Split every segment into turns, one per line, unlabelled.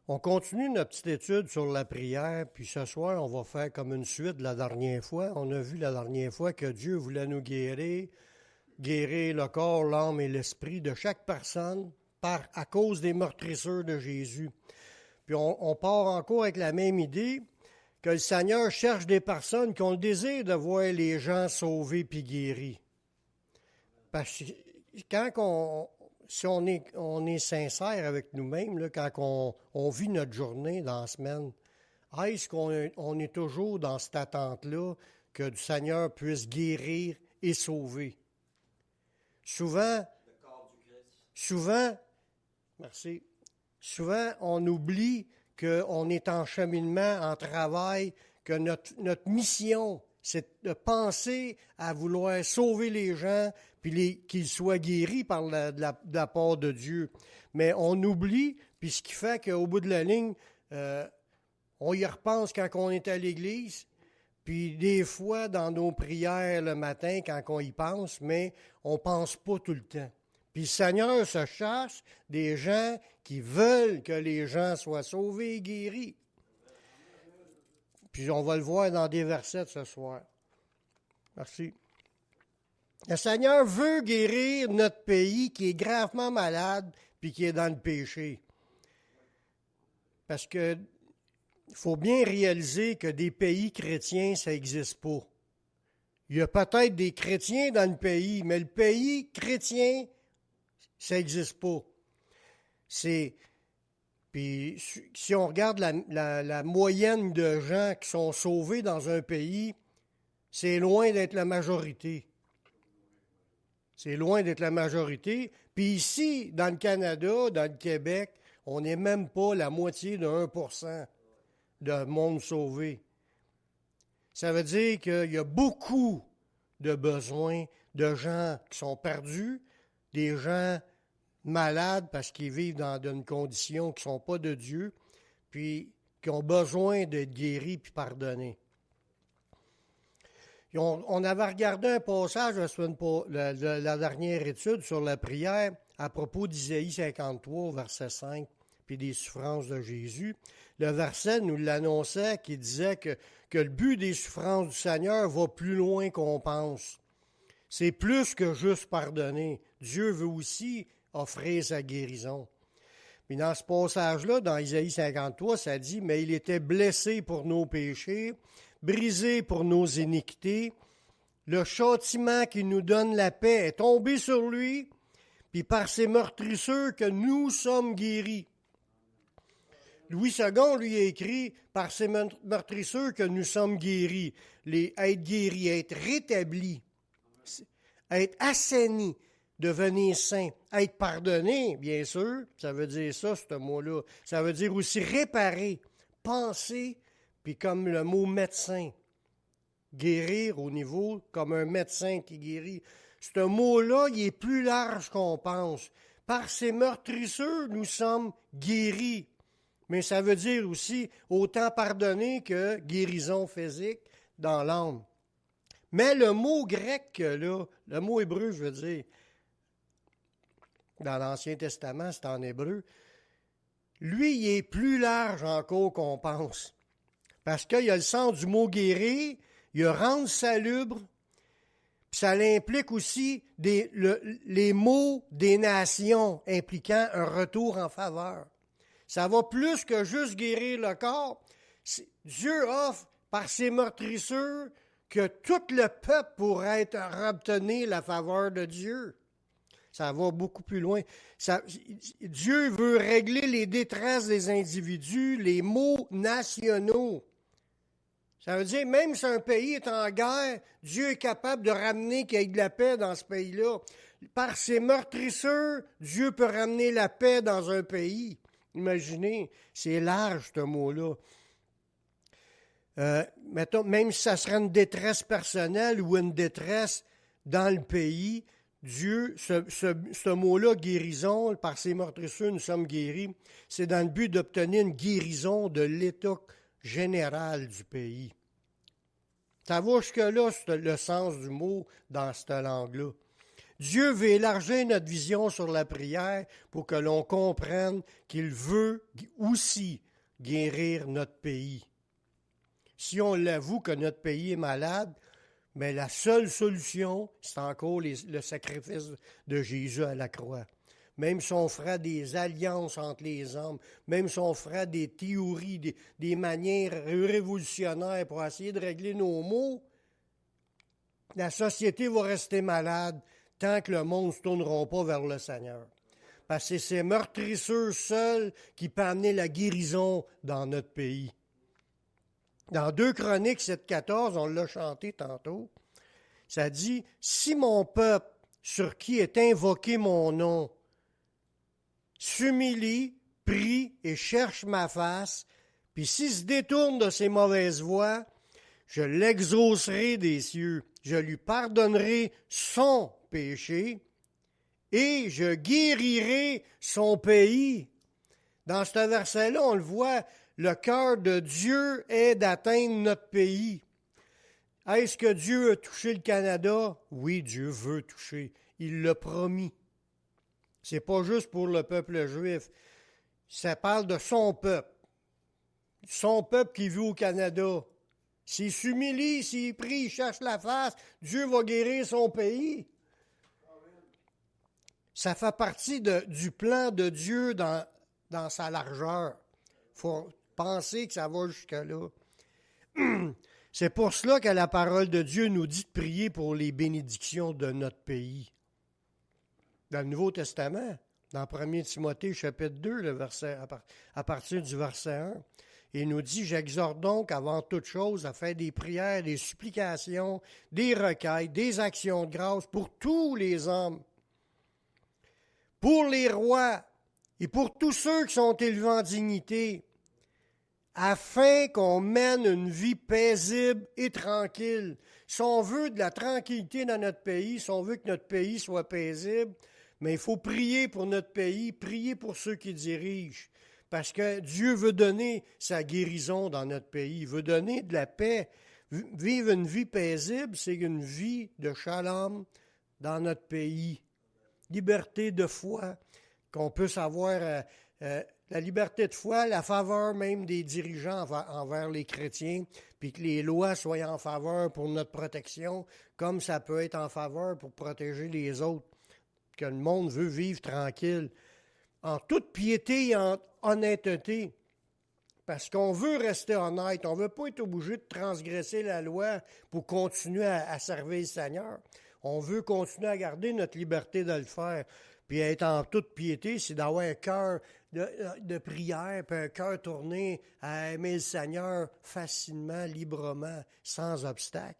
On continue notre petite étude sur la prière, puis ce soir, on va faire comme une suite de la dernière fois. On a vu la dernière fois que Dieu voulait nous guérir le corps, l'âme et l'esprit de chaque personne à cause des meurtrisseurs de Jésus. Puis on part encore avec la même idée que le Seigneur cherche des personnes qui ont le désir de voir les gens sauvés puis guéris. Parce que si on est sincère avec nous-mêmes, là, quand on vit notre journée dans la semaine, est-ce qu'on est toujours dans cette attente-là que le Seigneur puisse guérir et sauver? Merci. Souvent, on oublie qu'on est en cheminement, en travail, que notre mission, c'est de penser à vouloir sauver les gens, puis qu'ils soient guéris par de la part de Dieu. Mais on oublie, puis ce qui fait qu'au bout de la ligne, on y repense quand on est à l'église, puis des fois dans nos prières le matin quand on y pense, mais on ne pense pas tout le temps. Puis le Seigneur se cherche des gens qui veulent que les gens soient sauvés et guéris. Puis on va le voir dans des versets ce soir. Merci. Le Seigneur veut guérir notre pays qui est gravement malade puis qui est dans le péché. Parce que il faut bien réaliser que des pays chrétiens, ça n'existe pas. Il y a peut-être des chrétiens dans le pays, mais le pays chrétien, ça n'existe pas. Puis si on regarde la moyenne de gens qui sont sauvés dans un pays, c'est loin d'être la majorité. C'est loin d'être la majorité. Puis ici, dans le Canada, dans le Québec, on n'est même pas la moitié de 1% de monde sauvé. Ça veut dire qu'il y a beaucoup de besoins de gens qui sont perdus, des gens malades parce qu'ils vivent dans une condition qui ne sont pas de Dieu, puis qui ont besoin d'être guéris puis pardonnés. On avait regardé un passage la dernière étude sur la prière à propos d'Isaïe 53, verset 5, puis des souffrances de Jésus. Le verset nous l'annonçait qui disait que le but des souffrances du Seigneur va plus loin qu'on pense. C'est plus que juste pardonner. Dieu veut aussi offrir sa guérison. Mais dans ce passage-là, dans Isaïe 53, ça dit « Mais il était blessé pour nos péchés, brisé pour nos iniquités. Le châtiment qui nous donne la paix est tombé sur lui, puis par ses meurtrisseurs que nous sommes guéris. » Louis II lui a écrit « Par ces meurtrisseurs que nous sommes guéris. » Être guéri, être rétabli, être assaini, devenir saint, être pardonné, bien sûr, ça veut dire ça, ce mot-là. Ça veut dire aussi réparer, penser, puis comme le mot médecin. Guérir au niveau comme un médecin qui guérit. Ce mot-là, il est plus large qu'on pense. Par ces meurtrisseurs, nous sommes guéris. Mais ça veut dire aussi autant pardonner que guérison physique dans l'âme. Mais le mot grec, là, le mot hébreu, je veux dire, dans l'Ancien Testament, c'est en hébreu, lui, il est plus large encore qu'on pense. Parce qu'il y a le sens du mot guérir, il y a rendre salubre, puis ça implique aussi les mots des nations impliquant un retour en faveur. Ça va plus que juste guérir le corps. Dieu offre par ses meurtrisseurs que tout le peuple pourrait obtenir la faveur de Dieu. Ça va beaucoup plus loin. Dieu veut régler les détresses des individus, les maux nationaux. Ça veut dire, même si un pays est en guerre, Dieu est capable de ramener qu'il y ait de la paix dans ce pays-là. Par ses meurtrisseurs, Dieu peut ramener la paix dans un pays. Imaginez, c'est large ce mot-là. Mettons, même si ça serait une détresse personnelle ou une détresse dans le pays, Dieu, ce mot-là, guérison, par ses meurtrisseurs, nous sommes guéris, c'est dans le but d'obtenir une guérison de l'état général du pays. Ça va jusque-là, le sens du mot dans cette langue-là. Dieu veut élargir notre vision sur la prière pour que l'on comprenne qu'il veut aussi guérir notre pays. Si on l'avoue que notre pays est malade, mais la seule solution, c'est encore le sacrifice de Jésus à la croix. Même si on fera des alliances entre les hommes, même si on fera des théories, des manières révolutionnaires pour essayer de régler nos maux, la société va rester malade tant que le monde ne se tournera pas vers le Seigneur. Parce que c'est ces meurtrisseurs seuls qui peuvent amener la guérison dans notre pays. Dans 2 Chroniques 7,14, on l'a chanté tantôt, ça dit « Si mon peuple, sur qui est invoqué mon nom, s'humilie, prie et cherche ma face, puis s'il se détourne de ses mauvaises voies, je l'exaucerai des cieux, je lui pardonnerai son péché et je guérirai son pays. » Dans ce verset-là, on le voit, le cœur de Dieu est d'atteindre notre pays. Est-ce que Dieu a touché le Canada? Oui, Dieu veut toucher. Il l'a promis. C'est pas juste pour le peuple juif. Ça parle de son peuple. Son peuple qui vit au Canada. S'il s'humilie, s'il prie, il cherche la face, Dieu va guérir son pays. Ça fait partie du plan de Dieu dans sa largeur. Il faut penser que ça va jusque-là. C'est pour cela que la parole de Dieu nous dit de prier pour les bénédictions de notre pays. Dans le Nouveau Testament, dans 1 Timothée chapitre 2, à partir du verset 1, il nous dit « J'exhorte donc avant toute chose à faire des prières, des supplications, des requêtes, des actions de grâce pour tous les hommes, pour les rois et pour tous ceux qui sont élevés en dignité, afin qu'on mène une vie paisible et tranquille. » Si on veut de la tranquillité dans notre pays, si on veut que notre pays soit paisible, mais il faut prier pour notre pays, prier pour ceux qui dirigent, parce que Dieu veut donner sa guérison dans notre pays, il veut donner de la paix. Vivre une vie paisible, c'est une vie de shalom dans notre pays. Liberté de foi, qu'on puisse avoir la liberté de foi, la faveur même des dirigeants envers les chrétiens, puis que les lois soient en faveur pour notre protection, comme ça peut être en faveur pour protéger les autres, que le monde veut vivre tranquille, en toute piété et en honnêteté, parce qu'on veut rester honnête, on ne veut pas être obligé de transgresser la loi pour continuer à servir le Seigneur. On veut continuer à garder notre liberté de le faire. Puis être en toute piété, c'est d'avoir un cœur de prière, puis un cœur tourné à aimer le Seigneur facilement, librement, sans obstacle.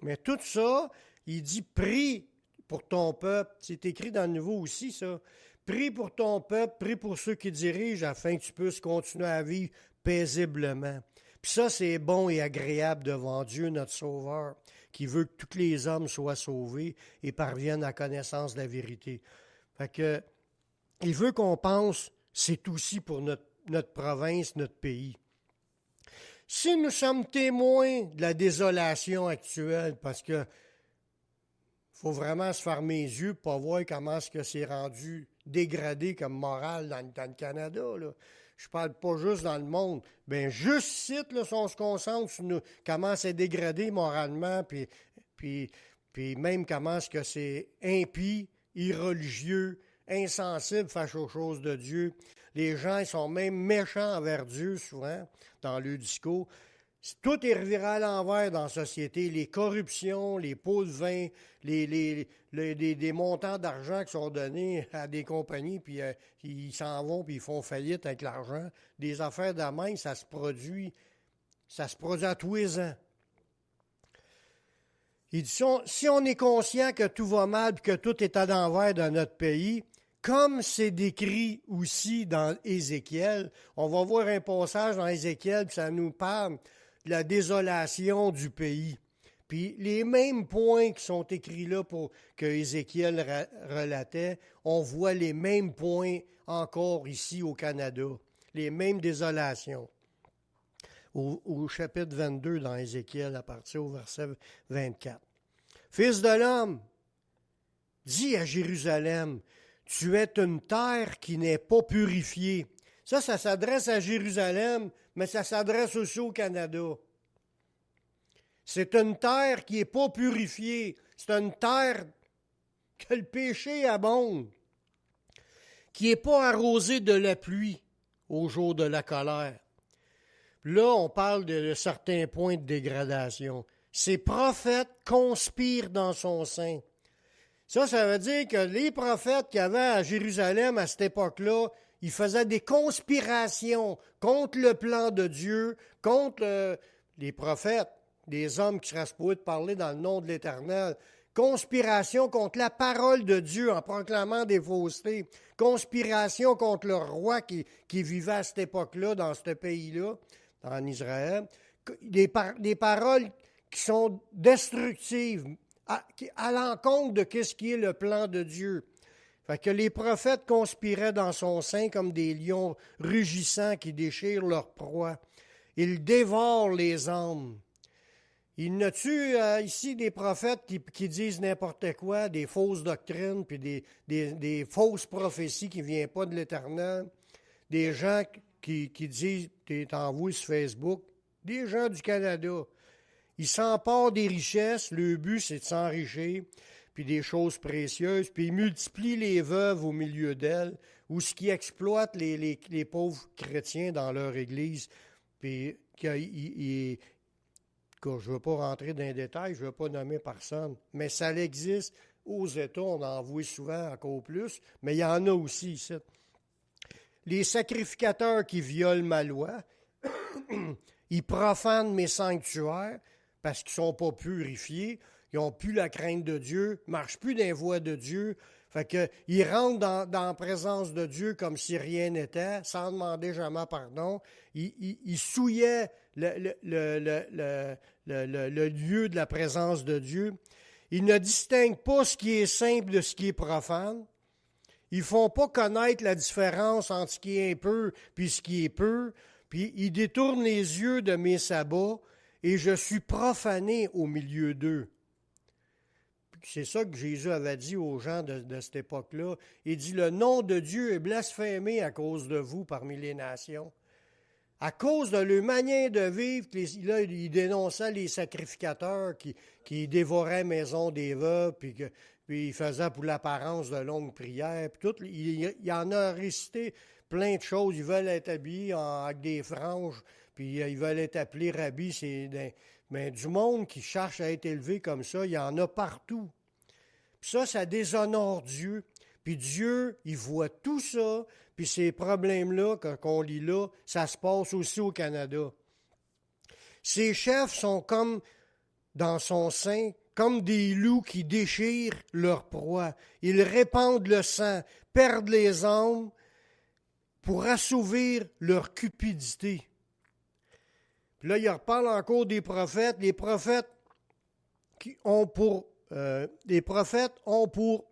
Mais tout ça, il dit, prie pour ton peuple. C'est écrit dans le Nouveau aussi, ça. Prie pour ton peuple, prie pour ceux qui dirigent, afin que tu puisses continuer à vivre paisiblement. Puis ça, c'est bon et agréable devant Dieu, notre Sauveur, qui veut que tous les hommes soient sauvés et parviennent à la connaissance de la vérité. Fait que, il veut qu'on pense, c'est aussi pour notre province, notre pays. Si nous sommes témoins de la désolation actuelle, parce que faut vraiment se fermer les yeux pour voir comment est-ce que c'est rendu dégradé comme morale dans le Canada, là. Je ne parle pas juste dans le monde. Bien, juste ici, là, si on se concentre sur comment c'est dégradé moralement, puis même comment est-ce que c'est impie, irreligieux, insensible face aux choses de Dieu. Les gens, ils sont même méchants envers Dieu, souvent, dans le discours. Tout est reviré à l'envers dans la société. Les corruptions, les pots de vin, des montants d'argent qui sont donnés à des compagnies, puis ils s'en vont, puis ils font faillite avec l'argent. Des affaires de même, ça se produit à tous les ans. Il dit, si on est conscient que tout va mal, puis que tout est à l'envers dans notre pays, comme c'est décrit aussi dans Ézéchiel, on va voir un passage dans Ézéchiel, puis ça nous parle de la désolation du pays. Puis les mêmes points qui sont écrits là pour que Ézéchiel relatait, on voit les mêmes points encore ici au Canada, les mêmes désolations. Au chapitre 22 dans Ézéchiel, à partir au verset 24. « Fils de l'homme, dit à Jérusalem, tu es une terre qui n'est pas purifiée. Ça s'adresse à Jérusalem, mais ça s'adresse aussi au Canada. C'est une terre qui n'est pas purifiée. C'est une terre que le péché abonde, qui n'est pas arrosée de la pluie au jour de la colère. Là, on parle de certains points de dégradation. Ces prophètes conspirent dans son sein. Ça veut dire que les prophètes qu'il y avait à Jérusalem à cette époque-là, ils faisaient des conspirations contre le plan de Dieu, contre les prophètes, des hommes qui seraient supposés parler dans le nom de l'Éternel. Conspiration contre la parole de Dieu en proclamant des faussetés. Conspiration contre le roi qui vivait à cette époque-là, dans ce pays-là, en Israël. Des paroles qui sont destructives, à l'encontre de ce qui est le plan de Dieu. Fait que les prophètes conspiraient dans son sein comme des lions rugissants qui déchirent leur proie. Ils dévorent les âmes. Il y a-tu ici des prophètes qui disent n'importe quoi, des fausses doctrines, puis des fausses prophéties qui ne viennent pas de l'Éternel? Des gens qui disent, tu es envoyé sur Facebook, des gens du Canada. Ils s'emparent des richesses, le but c'est de s'enrichir, puis des choses précieuses, puis ils multiplient les veuves au milieu d'elles, ou ce qui exploite les pauvres chrétiens dans leur église, puis je ne veux pas rentrer dans les détails, je ne veux pas nommer personne, mais ça existe aux États, on en voit souvent encore plus, mais il y en a aussi ici. Les sacrificateurs qui violent ma loi, ils profanent mes sanctuaires parce qu'ils ne sont pas purifiés, ils n'ont plus la crainte de Dieu, ne marchent plus dans les voies de Dieu. Fait qu'ils rentrent dans la présence de Dieu comme si rien n'était, sans demander jamais pardon. Ils souillaient le lieu de la présence de Dieu. Ils ne distinguent pas ce qui est simple de ce qui est profane. Ils ne font pas connaître la différence entre ce qui est impur puis ce qui est pur. Puis ils détournent les yeux de mes sabbats et je suis profané au milieu d'eux. C'est ça que Jésus avait dit aux gens de cette époque-là. Il dit, le nom de Dieu est blasphémé à cause de vous parmi les nations. À cause de leur manière de vivre, là, il dénonçait les sacrificateurs qui dévoraient maison des veuves, puis ils faisaient pour l'apparence de longues prières. Puis tout, il en a récité plein de choses. Ils veulent être habillés avec des franges, puis ils veulent être appelés rabbis. Mais du monde qui cherche à être élevé comme ça, il y en a partout. Puis ça déshonore Dieu. Puis Dieu, il voit tout ça. Puis ces problèmes-là, qu'on lit là, ça se passe aussi au Canada. Ces chefs sont comme, dans son sein, comme des loups qui déchirent leur proie. Ils répandent le sang, perdent les âmes pour assouvir leur cupidité. Puis là, il reparle encore des prophètes. Les prophètes ont pour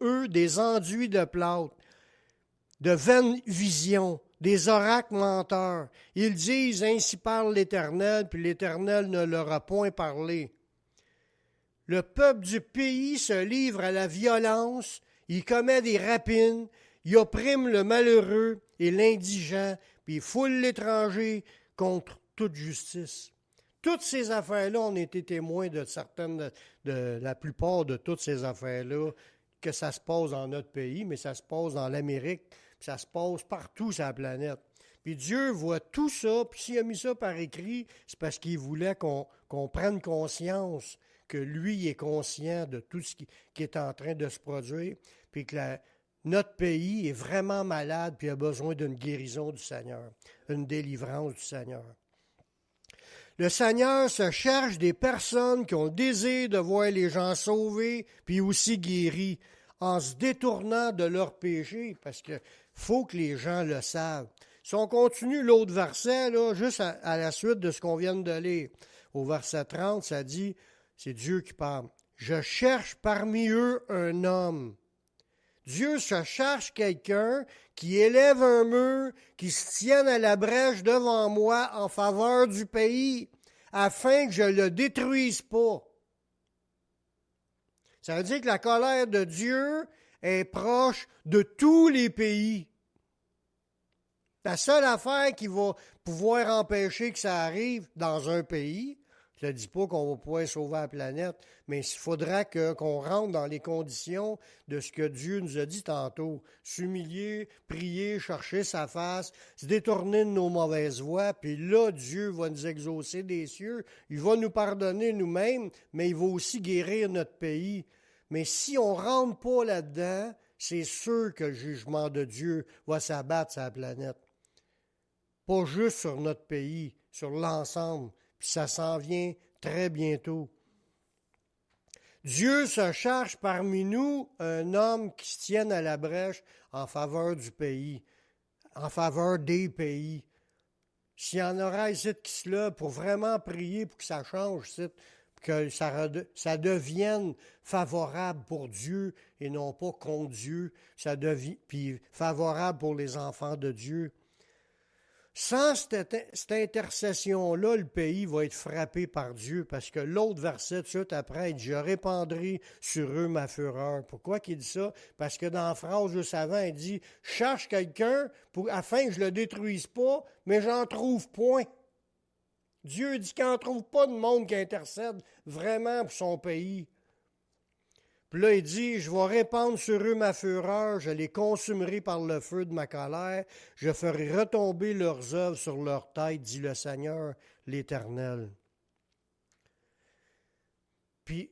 eux des enduits de plâtre, de vaines visions, des oracles menteurs. Ils disent, ainsi parle l'Éternel, puis l'Éternel ne leur a point parlé. Le peuple du pays se livre à la violence, il commet des rapines, il opprime le malheureux et l'indigent, puis il foule l'étranger contre toute justice. Toutes ces affaires-là, on a été témoins de la plupart de toutes ces affaires-là, que ça se passe dans notre pays, mais ça se passe dans l'Amérique, puis ça se passe partout sur la planète. Puis Dieu voit tout ça, puis s'il a mis ça par écrit, c'est parce qu'il voulait qu'on prenne conscience que lui est conscient de tout ce qui est en train de se produire, puis que notre pays est vraiment malade, puis a besoin d'une guérison du Seigneur, une délivrance du Seigneur. Le Seigneur se cherche des personnes qui ont le désir de voir les gens sauvés, puis aussi guéris, en se détournant de leurs péchés, parce qu'il faut que les gens le savent. Si on continue l'autre verset, là, juste à la suite de ce qu'on vient de lire, au verset 30, ça dit, c'est Dieu qui parle, « Je cherche parmi eux un homme. » Dieu se cherche quelqu'un qui élève un mur, qui se tienne à la brèche devant moi en faveur du pays, afin que je ne le détruise pas. Ça veut dire que la colère de Dieu est proche de tous les pays. La seule affaire qui va pouvoir empêcher que ça arrive dans un pays, je ne dis pas qu'on va pouvoir sauver la planète, mais il faudra qu'on rentre dans les conditions de ce que Dieu nous a dit tantôt. S'humilier, prier, chercher sa face, se détourner de nos mauvaises voies, puis là, Dieu va nous exaucer des cieux. Il va nous pardonner nous-mêmes, mais il va aussi guérir notre pays. Mais si on ne rentre pas là-dedans, c'est sûr que le jugement de Dieu va s'abattre sur la planète. Pas juste sur notre pays, sur l'ensemble. Puis ça s'en vient très bientôt. Dieu se cherche parmi nous un homme qui se tienne à la brèche en faveur du pays, en faveur des pays. S'il y en aura ici qui se lèvent pour vraiment prier pour que ça change, que ça devienne favorable pour Dieu et non pas contre Dieu, puis favorable pour les enfants de Dieu. Sans cette intercession-là, le pays va être frappé par Dieu, parce que l'autre verset, tout de suite après, il dit « Je répandrai sur eux ma fureur ». Pourquoi qu'il dit ça? Parce que dans la phrase juste avant, il dit « Je cherche quelqu'un afin que je ne le détruise pas, mais j'en trouve point ». Dieu dit qu'il n'en trouve pas de monde qui intercède vraiment pour son pays. Puis là, il dit, je vais répandre sur eux ma fureur, je les consumerai par le feu de ma colère, je ferai retomber leurs œuvres sur leur tête, dit le Seigneur, l'Éternel. Puis,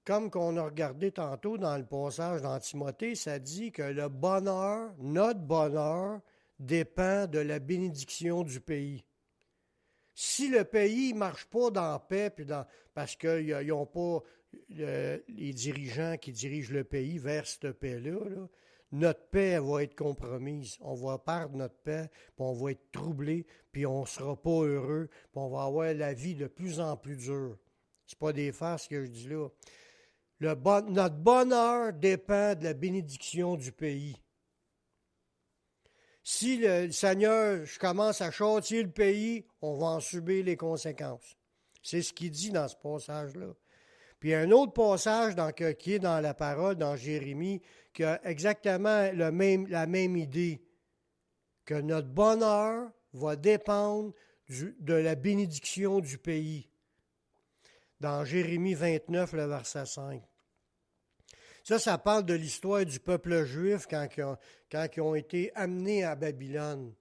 comme qu'on a regardé tantôt dans le passage dans Timothée, ça dit que le bonheur, notre bonheur, dépend de la bénédiction du pays. Si le pays ne marche pas dans la paix, parce qu'ils n'ont pas les dirigeants qui dirigent le pays vers cette paix-là, notre paix va être compromise. On va perdre notre paix, puis on va être troublé, puis on ne sera pas heureux, puis on va avoir la vie de plus en plus dure. C'est pas des farces que je dis là. Notre bonheur dépend de la bénédiction du pays. Si le Seigneur, je commence à châtier le pays, on va en subir les conséquences. C'est ce qu'il dit dans ce passage-là. Puis il y a un autre passage qui est dans la parole, dans Jérémie, qui a exactement la même idée, que notre bonheur va dépendre de la bénédiction du pays. Dans Jérémie 29, le verset 5. Ça parle de l'histoire du peuple juif quand ils ont été amenés à Babylone.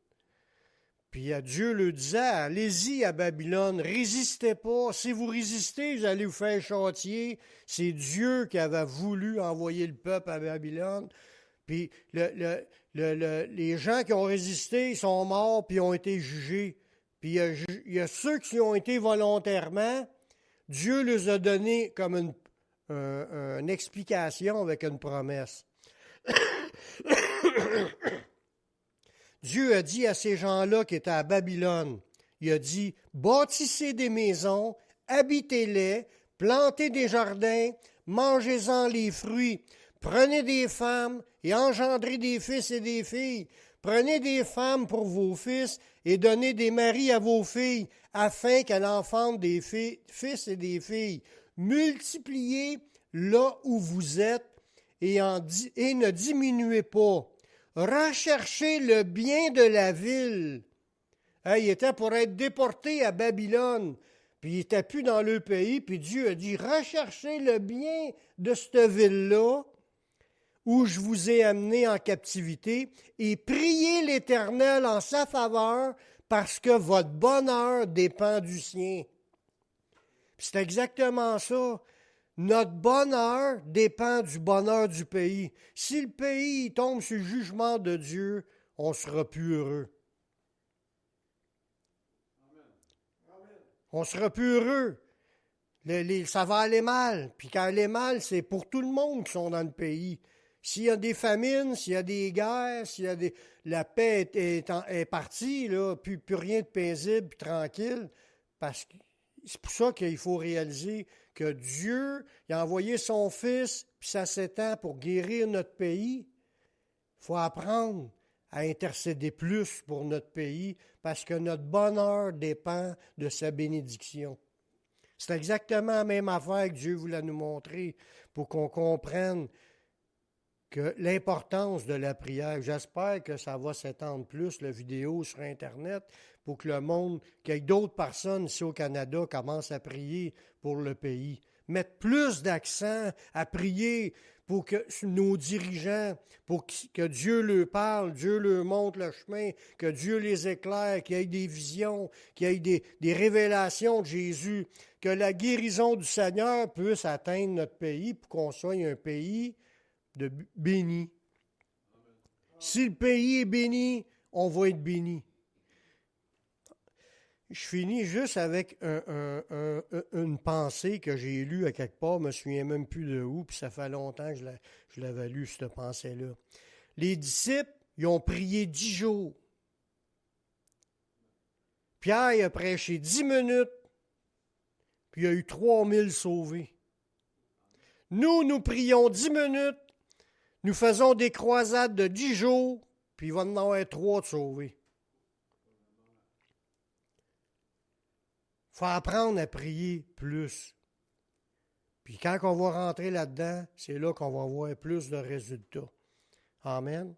Puis Dieu leur disait, allez-y à Babylone, résistez pas. Si vous résistez, vous allez vous faire châtier. C'est Dieu qui avait voulu envoyer le peuple à Babylone. Puis les gens qui ont résisté, ils sont morts, puis ont été jugés. Puis il y a ceux qui ont été volontairement, Dieu les a donné comme une explication avec une promesse. Dieu a dit à ces gens-là qui étaient à Babylone, il a dit, bâtissez des maisons, habitez-les, plantez des jardins, mangez-en les fruits, prenez des femmes et engendrez des fils et des filles. Prenez des femmes pour vos fils et donnez des maris à vos filles, afin qu'elles enfantent des fils et des filles. Multipliez là où vous êtes et ne diminuez pas. Recherchez le bien de la ville. Il était pour être déporté à Babylone, puis il n'était plus dans le pays, puis Dieu a dit, recherchez le bien de cette ville-là, où je vous ai amené en captivité, et priez l'Éternel en sa faveur, parce que votre bonheur dépend du sien. Puis c'est exactement ça. Notre bonheur dépend du bonheur du pays. Si le pays tombe sur le jugement de Dieu, on ne sera plus heureux. On ne sera plus heureux. Ça va aller mal. Puis quand elle est mal, c'est pour tout le monde qui sont dans le pays. S'il y a des famines, s'il y a des guerres, la paix est partie, là, plus rien de paisible, tranquille, parce que c'est pour ça qu'il faut réaliser que Dieu il a envoyé son Fils, puis ça s'étend pour guérir notre pays. Il faut apprendre à intercéder plus pour notre pays, parce que notre bonheur dépend de sa bénédiction. C'est exactement la même affaire que Dieu voulait nous montrer, pour qu'on comprenne que l'importance de la prière. J'espère que ça va s'étendre plus, la vidéo sur Internet, pour que le monde, qu'il y ait d'autres personnes ici au Canada commencent à prier pour le pays. Mettre plus d'accent à prier pour que nos dirigeants, pour que Dieu leur parle, Dieu leur montre le chemin, que Dieu les éclaire, qu'il y ait des visions, qu'il y ait des révélations de Jésus, que la guérison du Seigneur puisse atteindre notre pays pour qu'on soit un pays béni. Si le pays est béni, on va être béni. Je finis juste avec une pensée que j'ai lue à quelque part, je ne me souviens même plus de où, puis ça fait longtemps que je l'avais lue, cette pensée-là. Les disciples, ils ont prié 10 jours. Pierre, il a prêché 10 minutes, puis il y a eu 3000 sauvés. Nous prions 10 minutes, nous faisons des croisades de 10 jours, puis il va en avoir 3 de sauvés. Il faut apprendre à prier plus. Puis quand on va rentrer là-dedans, c'est là qu'on va avoir plus de résultats. Amen.